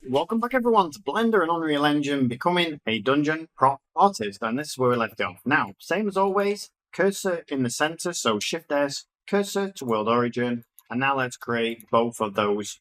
Welcome back everyone to Blender and Unreal Engine becoming a dungeon prop artist, and this is where we left off. Now, same as always, cursor in the center, so Shift S, cursor to world origin, and now let's create both of those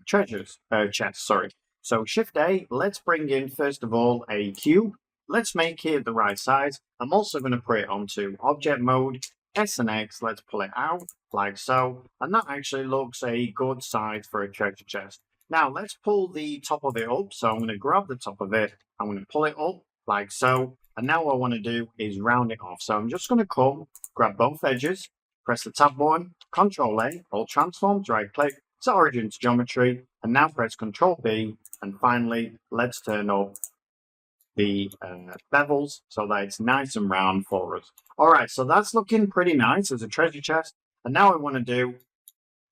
chests, sorry. So Shift A, let's bring in first of all a cube. Let's make it the right size. I'm also going to put it onto object mode, S and X, let's pull it out like so, and that actually looks a good size for a treasure chest. Now let's pull the top of it up. So I'm going to grab the top of it. I'm going to pull it up like so. And now what I want to do is round it off. So I'm just going to come, grab both edges, press the tab button, Control A, all transforms, right click, set origin to geometry, and now press Control B. And finally, let's turn up the bevels so that it's nice and round for us. All right, so that's looking pretty nice as a treasure chest. And now what I want to do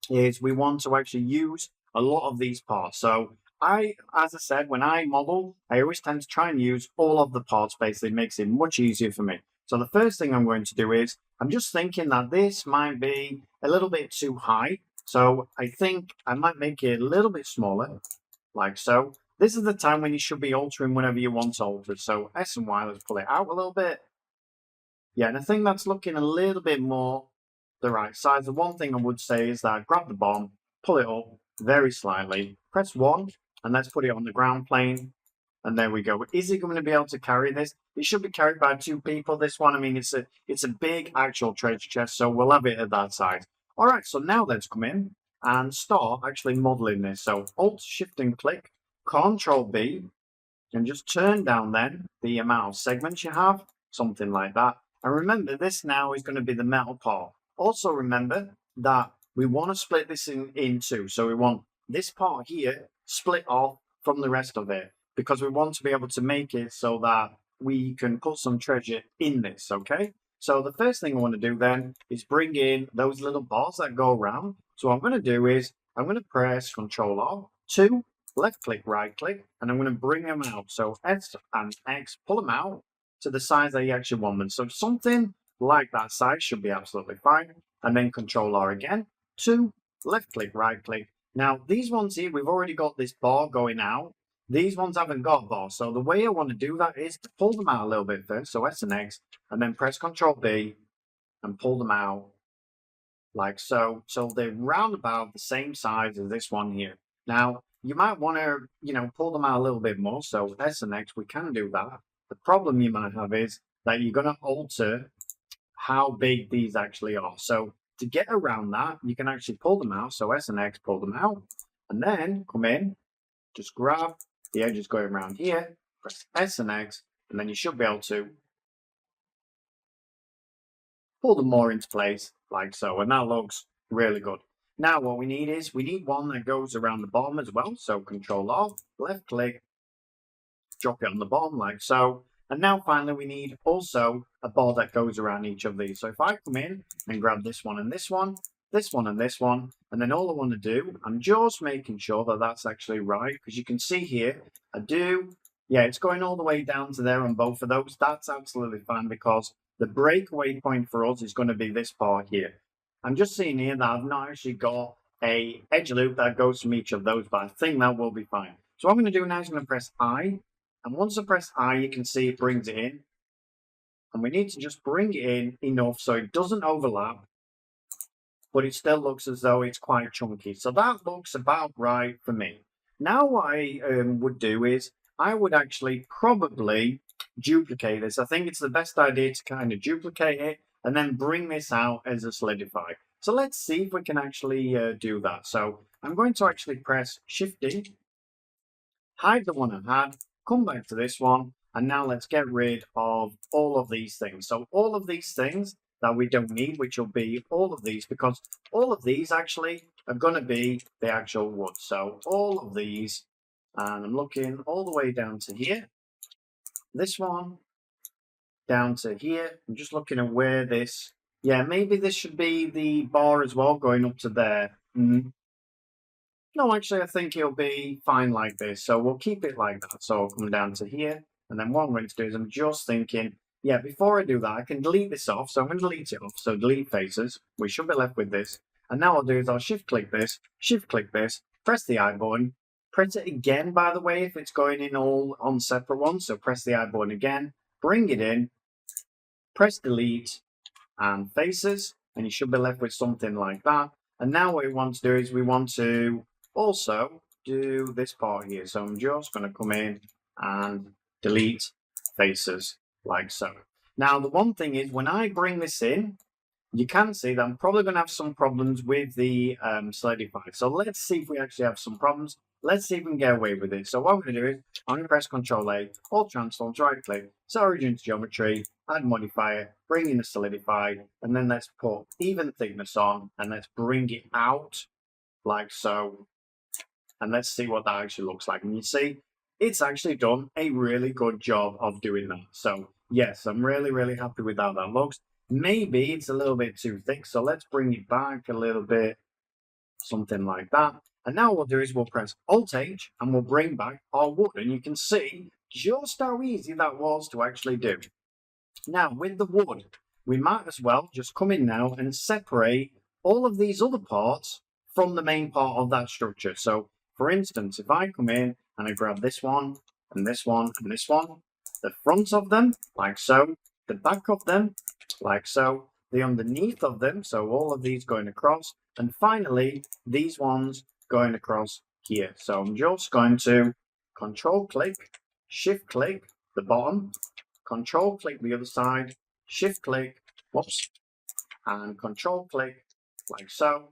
is we want to actually use a lot of these parts. So as I said, when I model, I always tend to try and use all of the parts. Basically, it makes it much easier for me. So the first thing I'm going to do is, I'm just thinking that this might be a little bit too high. So I think I might make it a little bit smaller, like so. This is the time when you should be altering whenever you want to alter. So S and Y, let's pull it out a little bit. Yeah, and I think that's looking a little bit more the right size. The one thing I would say is that grab the bomb, pull it up very slightly, press 1, and let's put it on the ground plane. And there we go. Is it going to be able to carry this? It should be carried by 2 people. This one, I mean, it's a big actual treasure chest, so we'll have it at that size. All right, so now let's come in and start actually modeling this. So Alt, Shift, and click, Control B, and just turn down then the amount of segments you have, something like that. And remember, this now is going to be the metal part. Also remember that we want to split this in two. So we want this part here split off from the rest of it, because we want to be able to make it so that we can put some treasure in this, okay? So the first thing I want to do then is bring in those little bars that go around. So what I'm going to do is I'm going to press Control R, 2, left click, right click, and I'm going to bring them out. So S and X, pull them out to the size that you actually want them. So something like that size should be absolutely fine. And then Control R again, 2, left click, right click. Now these ones here, we've already got this bar going out. These ones haven't got a bar. So the way I want to do that is to pull them out a little bit first. So S and X, and then press Control B and pull them out like so. So they're round about the same size as this one here. Now, you might want to, pull them out a little bit more. So S and X, we can do that. The problem you might have is that you're going to alter how big these actually are. So to get around that, you can actually pull them out. So S and X, pull them out, and then come in, just grab the edges going around here, press S and X, and then you should be able to pull them more into place like so. And that looks really good. Now what we need is, we need one that goes around the bottom as well. So Control R, left click, drop it on the bottom like so. And now finally we need also a bar that goes around each of these. So if I come in and grab this one and this one, this one and this one, and then all I want to do, I'm just making sure that that's actually right, because you can see here, yeah, it's going all the way down to there on both of those. That's absolutely fine, because the breakaway point for us is going to be this part here. I'm just seeing here that I've not actually got a edge loop that goes from each of those, but I think that will be fine. So what I'm going to do now is I'm going to press I, and once I press I, you can see it brings it in. And we need to just bring it in enough so it doesn't overlap, but it still looks as though it's quite chunky. So that looks about right for me. Now what I would do is, I would actually probably duplicate this. I think it's the best idea to kind of duplicate it and then bring this out as a solidify. So let's see if we can actually do that. So I'm going to actually press Shift D, hide the one I had, come back to this one, and now let's get rid of all of these things. So all of these things that we don't need, which will be all of these, because all of these actually are going to be the actual wood. So all of these, and I'm looking all the way down to here, this one, down to here. I'm just looking at where this, yeah, maybe this should be the bar as well, going up to there. No, actually, I think it'll be fine like this. So we'll keep it like that. So I'll come down to here. And then what I'm going to do is, I'm just thinking, yeah, before I do that, I can delete this off. So I'm going to delete it off. So delete faces. We should be left with this. And now I'll do is I'll shift click this, press the I button, Press it again, by the way, if it's going in all on separate ones. So press the I button again, bring it in, press delete and faces, and you should be left with something like that. And now what we want to do is we want to also do this part here. So I'm just going to come in and delete faces like so. Now the one thing is when I bring this in, you can see that I'm probably going to have some problems with the solidify. So let's see if we actually have some problems. Let's see if we can get away with it. So what I'm going to do is I'm going to press Ctrl A, all transforms, right click, set origin to geometry, add modifier, bring in the solidify, and then let's put even thickness on and let's bring it out like so. And let's see what that actually looks like. And you see, it's actually done a really good job of doing that. So yes, I'm really happy with how that looks. Maybe it's a little bit too thick, so let's bring it back a little bit, something like that. And now what we'll do is we'll press Alt-H and we'll bring back our wood. And you can see just how easy that was to actually do. Now, with the wood, we might as well just come in now and separate all of these other parts from the main part of that structure. So, for instance, if I come in and I grab this one, and this one, and this one, the front of them, like so, the back of them, like so, the underneath of them, so all of these going across, and finally, these ones going across here. So I'm just going to Control click, Shift click the bottom, Control click the other side, Shift click, whoops, and Control click like so.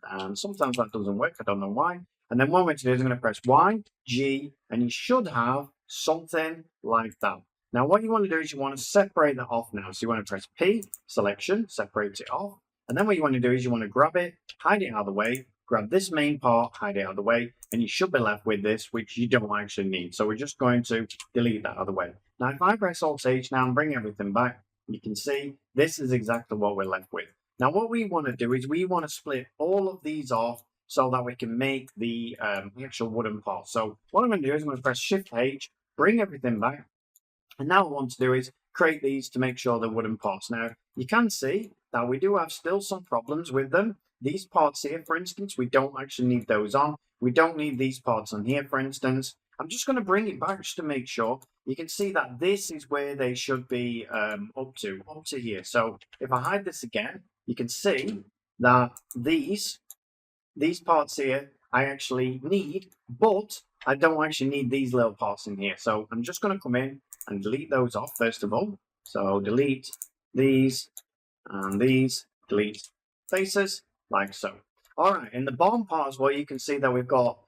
And sometimes that doesn't work, I don't know why. And then what I'm going to do is I'm going to press Y, G, and you should have something like that. Now what you want to do is you want to separate that off now. So you want to press P, selection, separate it off. And then what you want to do is you want to grab it, hide it out of the way, grab this main part, hide it out of the way, and you should be left with this, which you don't actually need. So we're just going to delete that out of the way. Now if I press Alt-H now and bring everything back, you can see this is exactly what we're left with. Now what we want to do is we want to split all of these off so that we can make the actual wooden part. So what I'm going to do is I'm going to press Shift-H, bring everything back, and now what I want to do is create these to make sure they're wooden parts. Now you can see that we do have still some problems with them. These parts here, for instance, we don't actually need those on. We don't need these parts on here, for instance. I'm just going to bring it back just to make sure. You can see that this is where they should be up to here. So if I hide this again, you can see that these parts here I actually need, but I don't actually need these little parts in here. So I'm just going to come in and delete those off first of all. So delete these and these, delete faces like so. All right, in the bottom part as well, you can see that we've got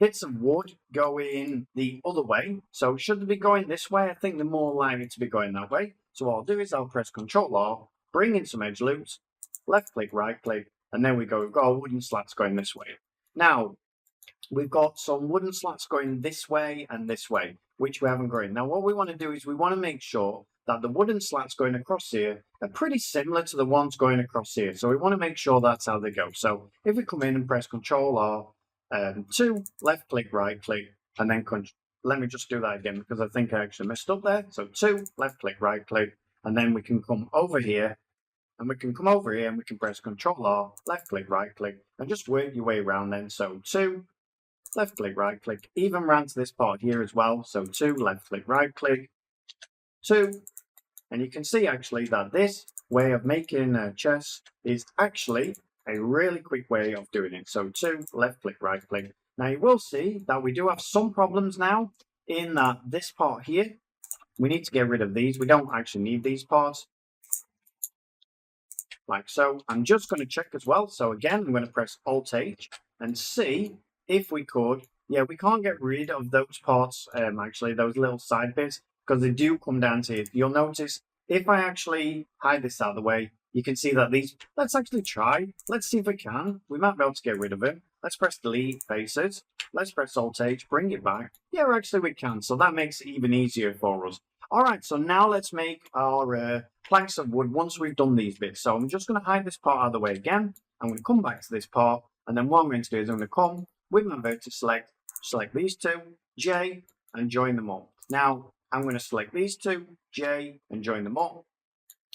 bits of wood going the other way. So should they be going this way? I think they're more likely to be going that way. So what I'll do is I'll press Ctrl R, bring in some edge loops, left click, right click, and then we've got our wooden slats going this way. Now, we've got some wooden slats going this way and this way, which we haven't got. Now, what we want to do is we want to make sure that the wooden slats going across here are pretty similar to the ones going across here. So we want to make sure that's how they go. So if we come in and press Ctrl R, 2, left click, right click, and then let me just do that again because I think I actually messed up there. So 2, left click, right click, and then we can come over here. And we can come over here and we can press Ctrl R, left click, right click, and just work your way around then. So 2, left click, right click, even round to this part here as well. So 2, left click, right click, 2, and you can see actually that this way of making a chess is actually a really quick way of doing it. So 2, left click, right click. Now you will see that we do have some problems now in that this part here. We need to get rid of these. We don't actually need these parts. Like so. I'm just going to check as well. So again, I'm going to press Alt-H and see if we could. Yeah, we can't get rid of those parts, actually, those little side bits, because they do come down to here. You'll notice if I actually hide this out of the way, you can see that these, let's actually try. Let's see if we can. We might be able to get rid of it. Let's press delete faces. Let's press Alt-H, bring it back. Yeah, actually we can. So that makes it even easier for us. All right, so now let's make our planks of wood once we've done these bits. So I'm just going to hide this part out of the way again. I'm going to come back to this part, and then what I'm going to do is I'm going to come with my vertex select these two, J, and join them all. Now I'm going to select these two, J, and join them all.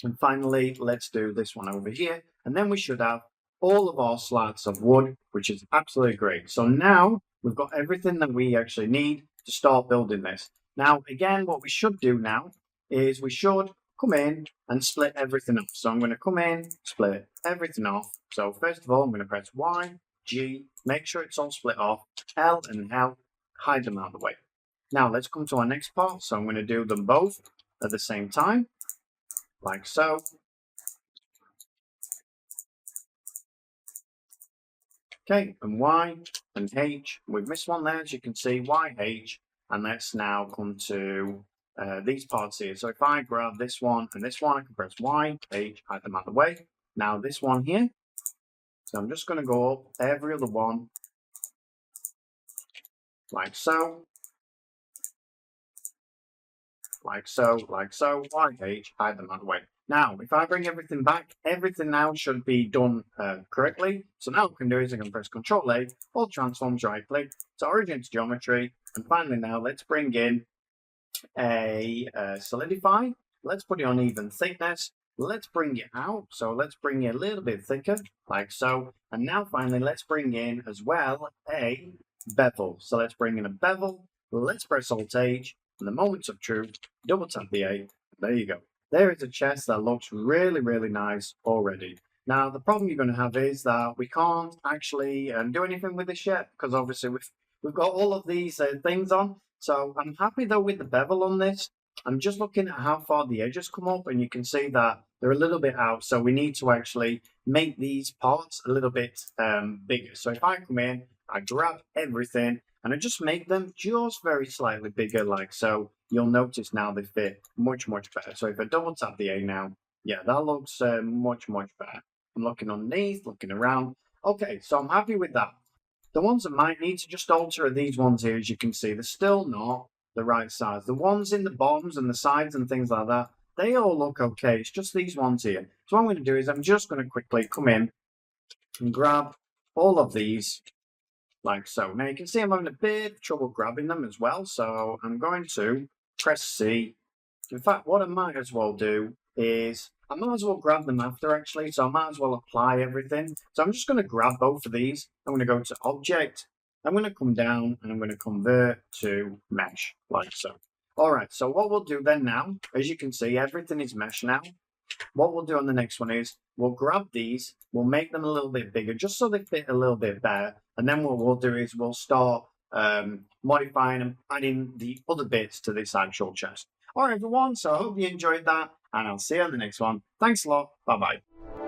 And finally, let's do this one over here, and then we should have all of our slats of wood, which is absolutely great. So now we've got everything that we actually need to start building this. Now, again, what we should do now is we should come in and split everything off. So I'm going to come in, split everything off. So first of all, I'm going to press Y, G, make sure it's all split off, L and L, hide them out of the way. Now let's come to our next part. So I'm going to do them both at the same time, like so. Okay, and Y and H, we've missed one there, as you can see, Y, H, and let's now come to these parts here. So if I grab this one and this one, I can press Y, H, hide them out of the way. Now this one here, so I'm just going to go up every other one, like so, like so, like so, Y, H, hide them out of the way. Now, if I bring everything back, everything now should be done correctly. So now what I can do is I can press Control A, all transforms, right click, to origin to geometry, and finally now let's bring in a solidify. Let's put it on even thickness. Let's bring it out. So let's bring it a little bit thicker, like so. And now finally, let's bring in as well a bevel. So let's bring in a bevel. Let's press Alt H. And the moments of truth, double tap the A. There you go. There is a chest that looks really, really nice already. Now, the problem you're going to have is that we can't actually do anything with this yet, because obviously we've got all of these things on. So I'm happy though with the bevel on this. I'm just looking at how far the edges come up, and you can see that they're a little bit out. So we need to actually make these parts a little bit bigger. So if I come in, I grab everything, and I just make them just very slightly bigger, like so. You'll notice now they fit much, much better. So if I double tap the A now, yeah, that looks much, much better. I'm looking underneath, looking around. Okay, so I'm happy with that. The ones that might need to just alter are these ones here, as you can see. They're still not the right size. The ones in the bottoms and the sides and things like that, they all look okay. It's just these ones here. So what I'm going to do is I'm just going to quickly come in and grab all of these like so. Now you can see I'm having a bit of trouble grabbing them as well. So I'm going to press C. In fact, what I might as well do is I might as well grab them after actually, so I might as well apply everything. So I'm just going to grab both of these. I'm going to go to Object. I'm going to come down and I'm going to convert to Mesh, like so. All right, so what we'll do then now, as you can see, everything is mesh now. What we'll do on the next one is we'll grab these, we'll make them a little bit bigger, just so they fit a little bit better. And then what we'll do is we'll start modifying and adding the other bits to this actual chest. All right, everyone, so I hope you enjoyed that, and I'll see you on the next one. Thanks a lot. Bye-bye.